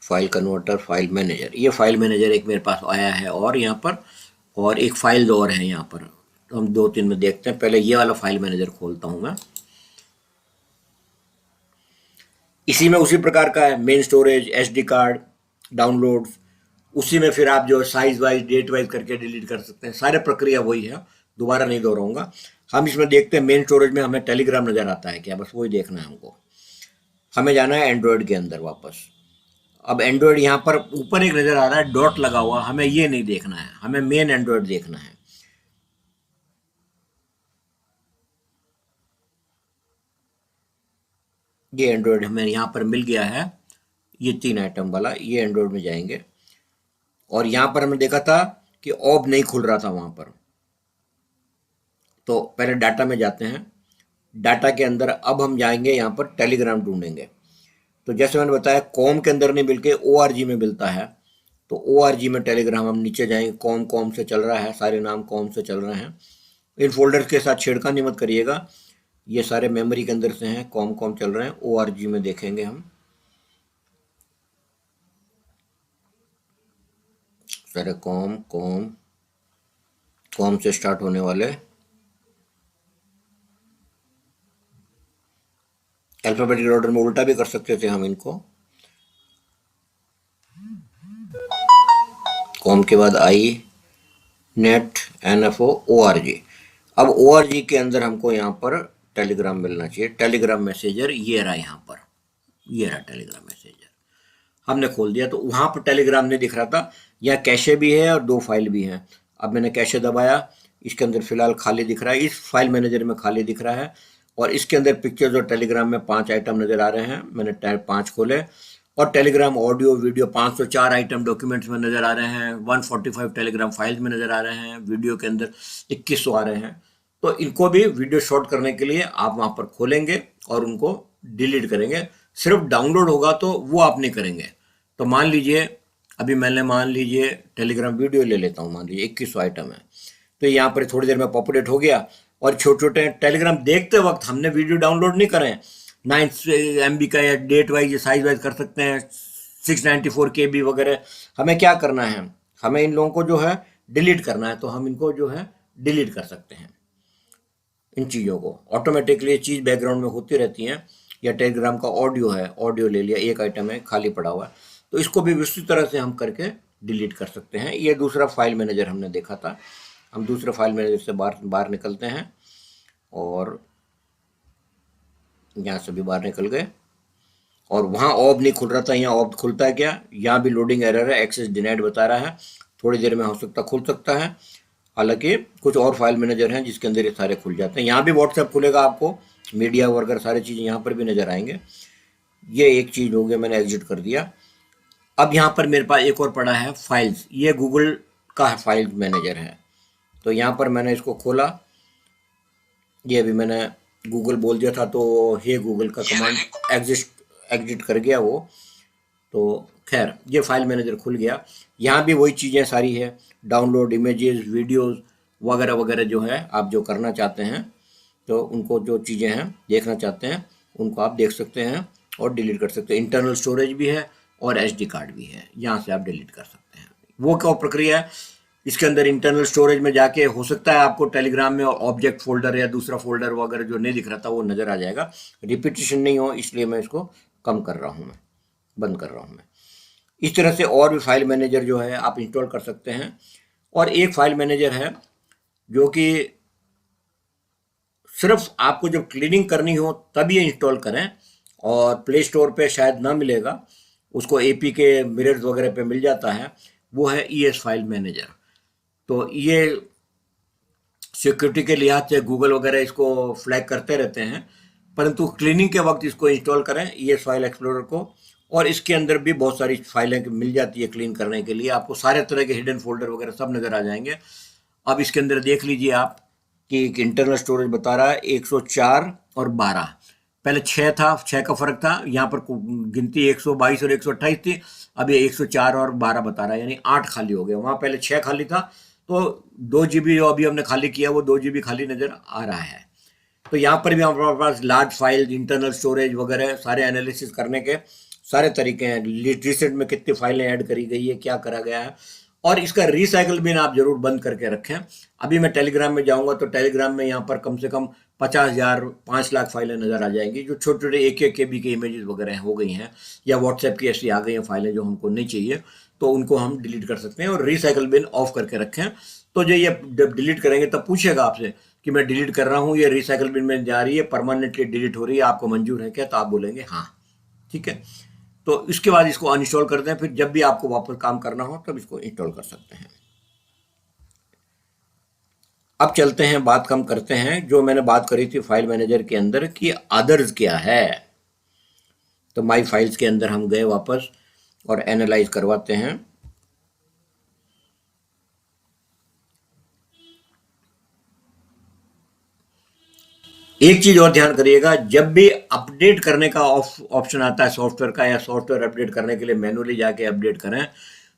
फाइल कन्वर्टर, फाइल मैनेजर, ये फाइल मैनेजर एक मेरे पास आया है, और यहाँ पर और एक फाइल और है यहाँ पर। तो हम 2-3 में देखते हैं। पहले ये वाला फाइल मैनेजर खोलता हूँ मैं। इसी में उसी प्रकार का है, main storage, SD card, downloads. उसी में फिर आप जो साइज वाइज, डेट वाइज करके डिलीट कर सकते हैं। सारे प्रक्रिया वही है, दोबारा नहीं दोहराऊंगा। हम इसमें देखते हैं मेन स्टोरेज में हमें टेलीग्राम नजर आता है क्या, बस वही देखना है हमको। हमें जाना है एंड्रॉयड के अंदर वापस। अब एंड्रॉयड यहाँ पर ऊपर एक नजर आ रहा है डॉट लगा हुआ, हमें ये नहीं देखना है, हमें मेन एंड्रॉयड देखना है। ये एंड्रॉयड हमें यहाँ पर मिल गया है, ये 3 आइटम वाला, ये एंड्रॉयड में जाएंगे। और यहाँ पर हमने देखा था कि ऑब नहीं खुल रहा था वहां पर, तो पहले डाटा में जाते हैं। डाटा के अंदर अब हम जाएंगे, यहाँ पर टेलीग्राम ढूंढेंगे। तो जैसे मैंने बताया कॉम के अंदर नहीं मिलके ORG में मिलता है, तो ORG में टेलीग्राम हम नीचे जाएंगे। कॉम कॉम से चल रहा है, सारे नाम कॉम से चल रहे हैं। इन फोल्डर्स के साथ छेड़खानी मत करिएगा, ये सारे मेमोरी के अंदर से हैं, कॉम कॉम चल रहे हैं। ORG में देखेंगे हम, सारे कॉम कॉम कॉम से स्टार्ट होने वाले। अल्फाबेटिकल ऑर्डर में उल्टा भी कर सकते थे हम इनको। कॉम के बाद आई, नेट, NFO, ORG। अब ORG के अंदर हमको यहाँ पर टेलीग्राम मिलना चाहिए। टेलीग्राम मैसेजर ये रहा, यहाँ पर ये रहा टेलीग्राम मैसेजर। हमने खोल दिया तो वहाँ पर टेलीग्राम नहीं दिख रहा था। यहाँ कैशे भी है और 2 फाइल भी हैं। अब मैंने कैशे दबाया, इसके अंदर फिलहाल खाली दिख रहा है, इस फाइल मैनेजर में खाली दिख रहा है। और इसके अंदर पिक्चर्स और टेलीग्राम में 5 आइटम नज़र आ रहे हैं। मैंने 5 खोले और Telegram audio video 504 item documents में नज़र आ रहे हैं, 145 टेलीग्राम फाइल्स में नज़र आ रहे हैं, वीडियो के अंदर 2100 आ रहे हैं। तो इनको भी वीडियो शॉर्ट करने के लिए आप वहाँ पर खोलेंगे और उनको डिलीट करेंगे। सिर्फ डाउनलोड होगा तो वो आप नहीं करेंगे। तो मान लीजिए अभी मैंने टेलीग्राम वीडियो ले लेता हूँ, मान लीजिए 2100 आइटम है। तो यहाँ पर थोड़ी देर में पॉपुलेट हो गया और छोटे छोटे टेलीग्राम देखते वक्त हमने वीडियो डाउनलोड नहीं करें। 9 MB का या डेट वाइज साइज वाइज कर सकते हैं, 694 KB वगैरह। हमें क्या करना है, हमें इन लोगों को जो है डिलीट करना है। तो हम इनको जो है डिलीट कर सकते हैं। इन चीज़ों को ऑटोमेटिकली चीज़ बैकग्राउंड में होती रहती हैं। या टेलीग्राम का ऑडियो है, ऑडियो ले लिया, 1 आइटम है खाली पड़ा हुआ है, तो इसको भी उसी तरह से हम करके डिलीट कर सकते हैं। ये दूसरा फाइल मैनेजर हमने देखा था। हम दूसरे फाइल मैनेजर से बाहर निकलते हैं और यहाँ से भी बाहर निकल गए। और वहाँ ऑब नहीं खुल रहा था, यहाँ ऑब खुलता है क्या? यहाँ भी लोडिंग एरर है, एक्सेस डिनाइड बता रहा है। थोड़ी देर में हो सकता खुल सकता है। हालांकि कुछ और फाइल मैनेजर हैं जिसके अंदर ये सारे खुल जाते हैं। यहाँ भी व्हाट्सएप खुलेगा, आपको मीडिया वगैरह सारी चीज़ें यहाँ पर भी नज़र आएंगे। ये एक चीज़ हो गया, मैंने एग्जिट कर दिया। अब यहाँ पर मेरे पास एक और पड़ा है फाइल्स। ये गूगल का फाइल मैनेजर है। तो यहाँ पर मैंने इसको खोला, ये अभी मैंने गूगल बोल दिया था तो हे गूगल का कमांड एग्जिट कर गया वो। तो खैर ये फाइल मैनेजर खुल गया। यहाँ भी वही चीज़ें सारी है, डाउनलोड इमेजेस, वीडियोस वगैरह वगैरह जो है आप जो करना चाहते हैं, तो उनको जो चीज़ें हैं देखना चाहते हैं उनको आप देख सकते हैं और डिलीट कर सकते हैं। इंटरनल स्टोरेज भी है और SD कार्ड भी है, यहाँ से आप डिलीट कर सकते हैं। वो क्या प्रक्रिया है, इसके अंदर इंटरनल स्टोरेज में जाके हो सकता है आपको टेलीग्राम में ऑब्जेक्ट फोल्डर या दूसरा फोल्डर वगैरह जो नहीं दिख रहा था वो नज़र आ जाएगा। रिपीटिशन नहीं हो इसलिए मैं इसको कम कर रहा हूँ, मैं बंद कर रहा हूँ मैं। इस तरह से और भी फाइल मैनेजर जो है आप इंस्टॉल कर सकते हैं। और एक फाइल मैनेजर है जो कि सिर्फ आपको जब क्लीनिंग करनी हो तब ये इंस्टॉल करें, और प्ले स्टोर पे शायद ना मिलेगा, उसको APK मिरर्स वगैरह पे मिल जाता है। वो है ES फाइल मैनेजर। तो ये सिक्योरिटी के लिहाज से गूगल वगैरह इसको फ्लैग करते रहते हैं, परंतु क्लीनिंग के वक्त इसको इंस्टॉल करें ES फाइल एक्सप्लोरर को। और इसके अंदर भी बहुत सारी फाइलें मिल जाती है क्लीन करने के लिए। आपको सारे तरह के हिडन फोल्डर वगैरह सब नज़र आ जाएंगे। अब इसके अंदर देख लीजिए आप कि इंटरनल स्टोरेज बता रहा है 104 और 12। पहले 6 था, 6 का फर्क था। यहाँ पर गिनती 122 और 128 थी। अब ये 104 और 12 बता रहा है, यानी 8 खाली हो गए। वहाँ पहले 6 खाली था, तो 2 GB जो अभी हमने खाली किया वो 2 GB खाली नज़र आ रहा है। तो यहाँ पर भी हमारे पास लार्ज फाइल, इंटरनल स्टोरेज वगैरह सारे एनालिसिस करने के सारे तरीके हैं। रिसेंट में कितनी फाइलें ऐड करी गई है, क्या करा गया है। और इसका रिसाइकल बिन आप जरूर बंद करके रखें। अभी मैं टेलीग्राम में जाऊंगा तो टेलीग्राम में यहाँ पर कम से कम 50,000 5 लाख फाइलें नज़र आ जाएंगी, जो छोटे छोटे 1-1 KB के इमेजेस वगैरह हो गई हैं, या व्हाट्सएप की ऐसी आ गई हैं फाइलें जो हमको नहीं चाहिए, तो उनको हम डिलीट कर सकते हैं। और रिसाइकल बिन ऑफ करके रखें। तो जो ये जब डिलीट करेंगे तब पूछेगा आपसे कि मैं डिलीट कर रहा हूँ, ये रिसाइकल बिन में जा रही है, परमानेंटली डिलीट हो रही है, आपको मंजूर है क्या? तो आप बोलेंगे हाँ, ठीक है। तो इसके बाद इसको अनइंस्टॉल करते हैं। फिर जब भी आपको वापस काम करना हो तब इसको इंस्टॉल कर सकते हैं। अब चलते हैं, बात कम करते हैं जो मैंने बात करी थी फाइल मैनेजर के अंदर कि अदर्स क्या है। तो माई फाइल्स के अंदर हम गए वापस और एनालाइज करवाते हैं। एक चीज और ध्यान करिएगा, जब भी अपडेट करने का ऑप्शन आता है सॉफ्टवेयर का, या सॉफ्टवेयर अपडेट करने के लिए मैनुअली जाके अपडेट करें,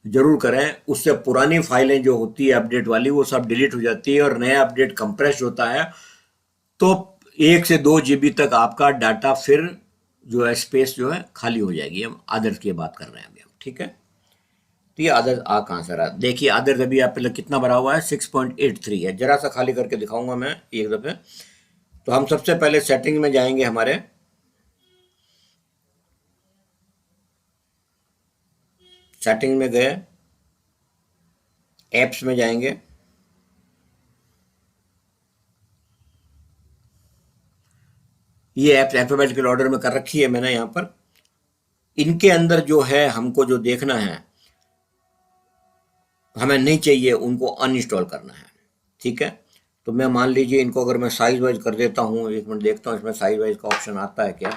जरूर करें। उससे पुरानी फाइलें जो होती है अपडेट वाली वो सब डिलीट हो जाती है और नया अपडेट कंप्रेस होता है। तो 1 से 2 GB तक आपका डाटा फिर जो है स्पेस जो है खाली हो जाएगी। हम अदर्स की बात कर रहे हैं अभी हम, ठीक है। तो ये अदर्स कहाँ से रहा, देखिए अदर्स अभी आप पहले कितना भरा हुआ है, 6.83 है। जरा सा खाली करके दिखाऊंगा मैं एक दफे। तो हम सबसे पहले सेटिंग में जाएंगे हमारे, सेटिंग में गए, एप्स में जाएंगे, ये ऐप्स अल्फाबेटिकल ऑर्डर में कर रखी है मैंने यहाँ पर। इनके अंदर जो है हमको जो देखना है, हमें नहीं चाहिए, उनको अनइंस्टॉल करना है। ठीक है, तो मैं मान लीजिए इनको अगर मैं साइज वाइज कर देता हूँ, एक मिनट देखता हूँ इसमें साइज वाइज का ऑप्शन आता है क्या।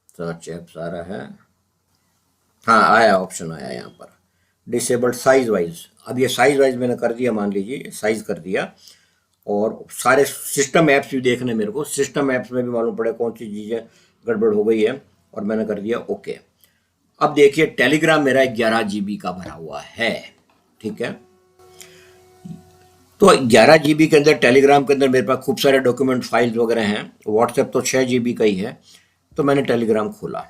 सर्च एप्स आ रहा है, हाँ आया, ऑप्शन आया यहाँ पर डिसेबल्ड साइज वाइज। अब ये साइज वाइज मैंने कर दिया, मान लीजिए साइज कर दिया, और सारे सिस्टम ऐप्स भी देखने मेरे को, सिस्टम ऐप्स में भी मालूम पड़े कौन सी चीज़ें गड़बड़ हो गई है, और मैंने कर दिया ओके। अब देखिए टेलीग्राम मेरा 11 GB का भरा हुआ है। ठीक है, तो 11 GB के अंदर टेलीग्राम के अंदर मेरे पास खूब सारे डॉक्यूमेंट फाइल्स वगैरह हैं। व्हाट्सएप तो 6 GB का ही है, तो मैंने टेलीग्राम खोला।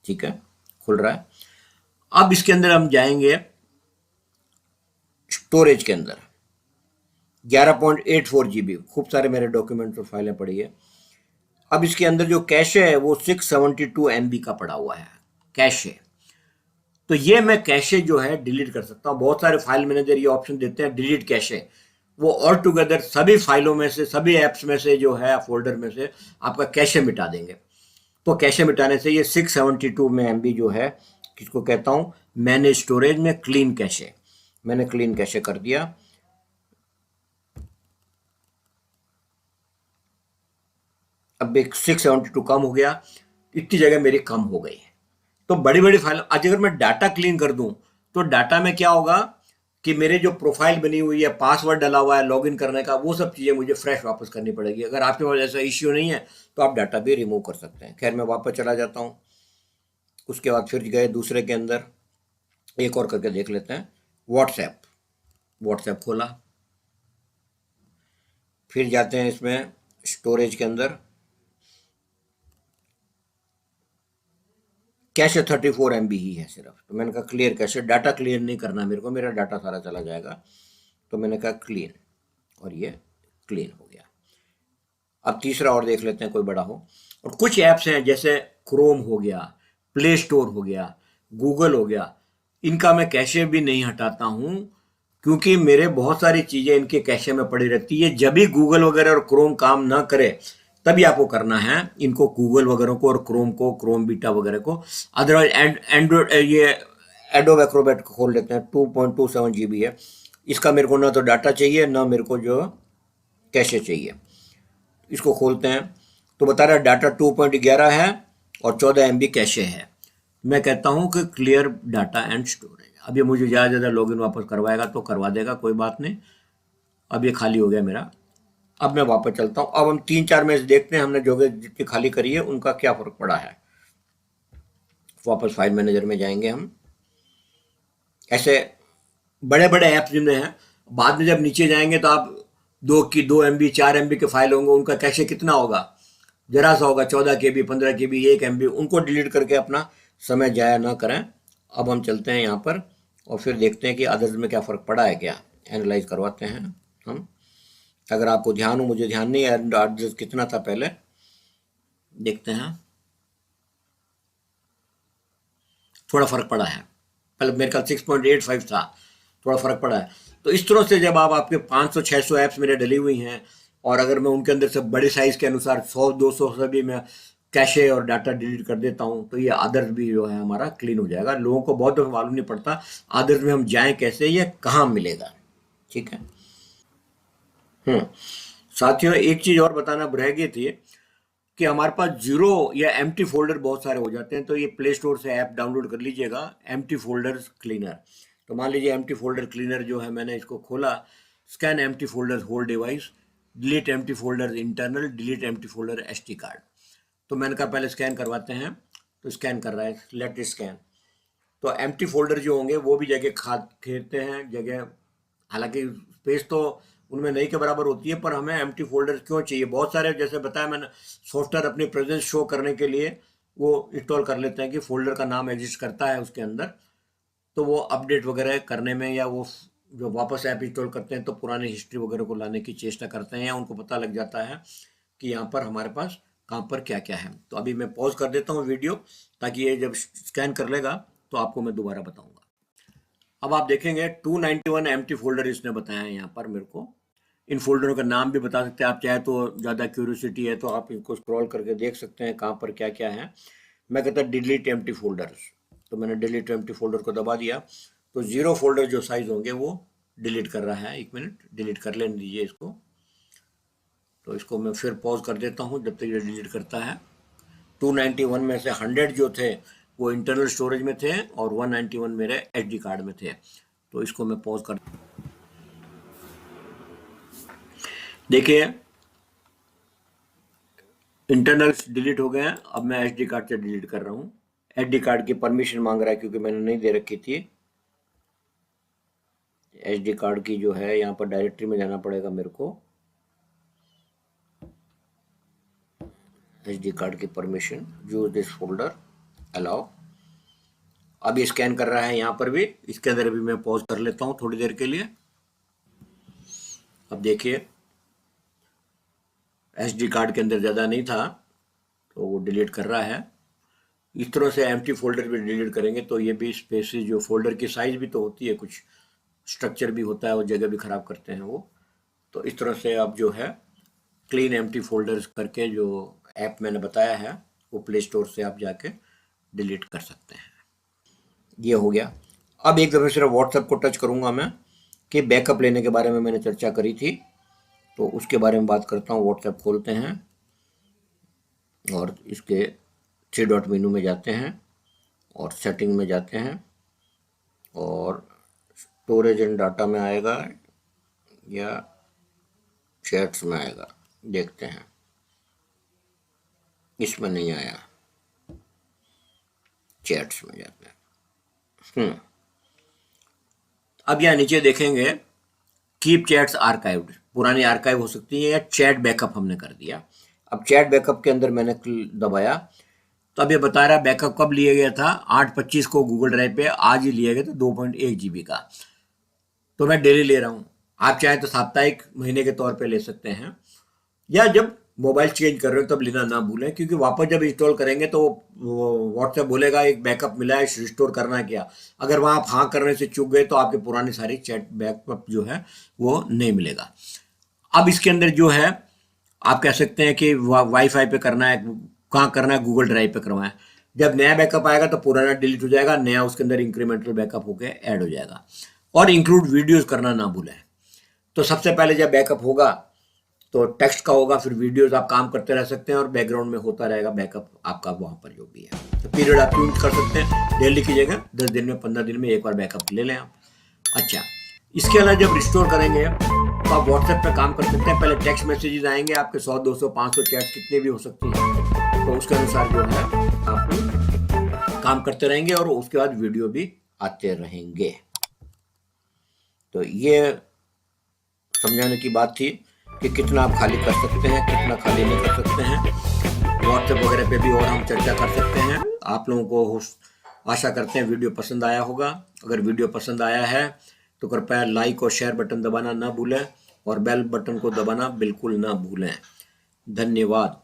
ठीक है, खुल रहा है। अब इसके अंदर हम जाएंगे स्टोरेज के अंदर, 11.84 GB, खूब सारे मेरे डॉक्यूमेंट्स और फाइलें पड़ी है। अब इसके अंदर जो कैशे है वो 672 MB का पड़ा हुआ है कैशे। तो ये मैं कैशे जो है डिलीट कर सकता हूँ। बहुत सारे फाइल मैनेजर ये ऑप्शन देते हैं डिलीट कैशे, वो ऑल टुगेदर सभी फाइलों में से, सभी ऐप्स में से जो है फोल्डर में से आपका कैशे मिटा देंगे। तो कैशे मिटाने से ये 672 में MB जो है, किसको कहता हूँ, मैंने स्टोरेज में क्लीन कैशे, मैंने क्लीन कैशे कर दिया। अब एक 672 कम हो गया, इतनी जगह मेरी कम हो गई है। तो बड़ी बड़ी फाइल, आज अगर मैं डाटा क्लीन कर दूं तो डाटा में क्या होगा कि मेरे जो प्रोफाइल बनी हुई है, पासवर्ड डला हुआ है लॉगिन करने का, वो सब चीज़ें मुझे फ्रेश वापस करनी पड़ेगी। अगर आपके पास ऐसा इश्यू नहीं है तो आप डाटा भी रिमूव कर सकते हैं। खैर मैं वापस चला जाता हूँ, उसके बाद फिर गए दूसरे के अंदर, एक और करके देख लेते हैं। व्हाट्सएप, व्हाट्सएप खोला, फिर जाते हैं इसमें स्टोरेज के अंदर, कैशे 34 MB ही है सिर्फ। तो मैंने कहा क्लियर कैशे, डाटा क्लियर नहीं करना मेरे को, मेरा डाटा सारा चला जाएगा। तो मैंने कहा क्लीन, और ये क्लीन हो गया। अब तीसरा और देख लेते हैं, कोई बड़ा हो। और कुछ ऐप्स हैं जैसे क्रोम हो गया, प्ले स्टोर हो गया, गूगल हो गया, इनका मैं कैशे भी नहीं हटाता हूँ, क्योंकि मेरे बहुत सारी चीज़ें इनके कैशे में पड़ी रहती है। जब भी गूगल वगैरह और क्रोम काम ना करे तभी आपको करना है इनको, गूगल वगैरह को और क्रोम को, क्रोम बीटा वगैरह को। अदरवाइज एंड्रॉइड ये एडोब एक्रोबैट को खोल लेते हैं, 2.27 GB है। इसका मेरे को ना तो डाटा चाहिए, ना मेरे को जो कैशे चाहिए। इसको खोलते हैं तो बता रहा है डाटा 2.11 है और 14 MB कैशे है। मैं कहता हूं कि क्लियर डाटा एंड स्टोरेज। अब ये मुझे ज़्यादा ज़्यादा लॉगिन वापस करवाएगा तो करवा देगा, कोई बात नहीं। अब ये खाली हो गया मेरा। अब मैं वापस चलता हूँ। अब हम 3-4 में से देखते हैं हमने जो जितनी खाली करी है उनका क्या फ़र्क पड़ा है। वापस फाइल मैनेजर में जाएंगे हम। ऐसे बड़े बड़े ऐप्स जिनमें हैं, बाद में जब नीचे जाएंगे तो आप 2 MB 4 MB के फाइल होंगे, उनका कैशे कितना होगा, जरा सा होगा, 14 KB 15 KB 1 MB। उनको डिलीट करके अपना समय जाया ना करें। अब हम चलते हैं यहाँ पर और फिर देखते हैं कि अदर्स में क्या फ़र्क पड़ा है, क्या एनालाइज करवाते हैं हम। अगर आपको ध्यान हो, मुझे ध्यान नहीं है अदर्स कितना था पहले, देखते हैं। थोड़ा फ़र्क पड़ा है, पहले मेरे ख्याल 6.85 था, थोड़ा फ़र्क पड़ा है। तो इस तरह से जब आप, आपके 500-600 ऐप्स मेरे डली हुई हैं, और अगर मैं उनके अंदर से बड़े साइज़ के अनुसार 100-200 से भी मैं कैशे और डाटा डिलीट कर देता हूँ, तो ये आदर्स भी जो है हमारा क्लीन हो जाएगा। लोगों को बहुत दफ़ा मालूम नहीं पड़ता आदर्स में हम जाएं कैसे, ये कहाँ मिलेगा। ठीक है। हम्म साथियों, एक चीज़ और बताना रह गई थी कि हमारे पास जीरो या एम्प्टी फोल्डर बहुत सारे हो जाते हैं। तो ये प्ले स्टोर से ऐप डाउनलोड कर लीजिएगा, एम्प्टी फोल्डर्स क्लीनर। तो मान लीजिए एम्प्टी फोल्डर क्लीनर जो है, मैंने इसको खोला, scan empty folder whole device, delete empty folder internal, delete empty folder SD card. तो मैंने कहा पहले स्कैन करवाते हैं, तो स्कैन कर रहा है, लेट स्कैन। तो एम्प्टी फोल्डर जो होंगे वो भी जगह खा खेते हैं जगह, हालांकि स्पेस तो उनमें नहीं के बराबर होती है, पर हमें एम्प्टी फोल्डर क्यों चाहिए, बहुत सारे, जैसे बताया मैंने, सॉफ्टवेयर अपनी प्रेजेंस शो करने के लिए वो इंस्टॉल कर लेते हैं कि फोल्डर का नाम एग्जिस्ट करता है उसके अंदर, तो वो अपडेट वगैरह करने में या वो जो वापस ऐप इंस्टॉल करते हैं तो पुरानी हिस्ट्री वगैरह को लाने की चेष्टा करते हैं, या उनको पता लग जाता है कि यहाँ पर हमारे पास कहाँ पर क्या क्या है। तो अभी मैं पॉज कर देता हूँ वीडियो, ताकि ये जब स्कैन कर लेगा तो आपको मैं दोबारा बताऊंगा। अब आप देखेंगे 291 एम्प्टी फोल्डर इसने बताया है यहाँ पर मेरे को। इन फोल्डरों का नाम भी बता सकते हैं आप, चाहे तो ज़्यादा क्यूरियोसिटी है तो आप इनको स्क्रॉल करके देख सकते हैं कहाँ पर क्या क्या है। मैं कहता डिलीट एम्प्टी फोल्डर्स, तो मैंने डिलीट एम्प्टी फोल्डर को दबा दिया, तो 0 फोल्डर जो साइज होंगे वो डिलीट कर रहा है। 1 मिनट डिलीट कर लेने दीजिए इसको। तो इसको मैं फिर पॉज कर देता हूँ जब तक ये डिलीट करता है। 291 में से 100 जो थे वो इंटरनल स्टोरेज में थे और 191 मेरे एचडी कार्ड में थे। तो इसको मैं पॉज कर, देखिए इंटरनल डिलीट हो गए हैं। अब मैं एचडी कार्ड से डिलीट कर रहा हूँ। एचडी कार्ड की परमिशन मांग रहा है क्योंकि मैंने नहीं दे रखी थी। एचडी कार्ड की जो है यहाँ पर डायरेक्टरी में जाना पड़ेगा मेरे को। एचडी कार्ड की permission, use this folder, allow. अब ये स्कैन कर रहा है यहाँ पर भी। इसके अंदर भी मैं पॉज कर लेता हूँ थोड़ी देर के लिए। अब देखिए एसडी कार्ड के अंदर ज़्यादा नहीं था तो वो डिलीट कर रहा है। इस तरह से एम्प्टी फोल्डर भी डिलीट करेंगे तो ये भी स्पेसेस, जो फोल्डर की साइज भी तो होती है, कुछ स्ट्रक्चर भी होता है, वो जगह भी खराब करते हैं वो। तो इस तरह से आप जो है क्लीन एम्प्टी फोल्डर्स करके जो ऐप मैंने बताया है वो प्ले स्टोर से आप जाके डिलीट कर सकते हैं। ये हो गया। अब एक दफ़े सिर्फ व्हाट्सएप को टच करूँगा मैं, कि बैकअप लेने के बारे में मैंने चर्चा करी थी, तो उसके बारे में बात करता हूँ। व्हाट्सएप खोलते हैं और इसके 3 डॉट मेनू में जाते हैं और सेटिंग में जाते हैं और स्टोरेज एंड डाटा में आएगा या चैट्स में आएगा, देखते हैं। इसमें नहीं आया, चैट्स में जाते हैं। अब यहाँ नीचे देखेंगे कीप चैट्स आर्काइव्ड, पुरानी आर्काइव हो सकती है, या चैट बैकअप हमने कर दिया। अब चैट बैकअप के अंदर मैंने दबाया तो अब ये बता रहा है बैकअप कब लिया गया था, 8/25 को गूगल ड्राइव पे आज ही लिया गया था 2.1 GB का। तो मैं डेली ले रहा हूँ। आप चाहे तो साप्ताहिक, महीने के तौर पे ले सकते हैं, या जब मोबाइल चेंज कर रहे हो तब लेना ना भूलें, क्योंकि वापस जब इंस्टॉल करेंगे तो व्हाट्सएप बोलेगा एक बैकअप मिला है, रिस्टोर करना है क्या। अगर वहाँ आप हाँ करने से चूक गए तो आपके पुरानी सारी चैट बैकअप जो है वो नहीं मिलेगा। अब इसके अंदर जो है आप कह सकते हैं कि वाईफाई पे करना है, कहाँ करना है, गूगल ड्राइव पे करवाएं। जब नया बैकअप आएगा तो पुराना डिलीट हो जाएगा, नया उसके अंदर इंक्रीमेंटल बैकअप होकर ऐड हो जाएगा। और इंक्लूड वीडियोस करना ना भूलें। तो सबसे पहले जब बैकअप होगा तो टेक्स्ट का होगा, फिर वीडियोस आप काम करते रह सकते हैं और बैकग्राउंड में होता रहेगा बैकअप आपका वहाँ पर जो भी है। तो पीरियड आप यूज कर सकते हैं, डेली की जगह 10 दिन में, 15 दिन में एक बार बैकअप ले लें आप। अच्छा, इसके अलावा जब रिस्टोर करेंगे तो आप व्हाट्सएप पे काम कर सकते हैं। पहले टेक्स्ट मैसेजेस आएंगे आपके 100, 200, 500 चैट्स कितने भी हो सकती हैं, तो उसके अनुसार जो है आप काम करते रहेंगे और उसके बाद वीडियो भी आते रहेंगे। तो ये समझाने की बात थी कि कितना आप खाली कर सकते हैं, कितना खाली नहीं कर सकते हैं। व्हाट्सएप वगैरह पे भी और हम चर्चा कर सकते हैं। आप लोगों को आशा करते हैं वीडियो पसंद आया होगा। अगर वीडियो पसंद आया है तो कृपया लाइक और शेयर बटन दबाना ना भूलें और बेल बटन को दबाना बिल्कुल ना भूलें। धन्यवाद।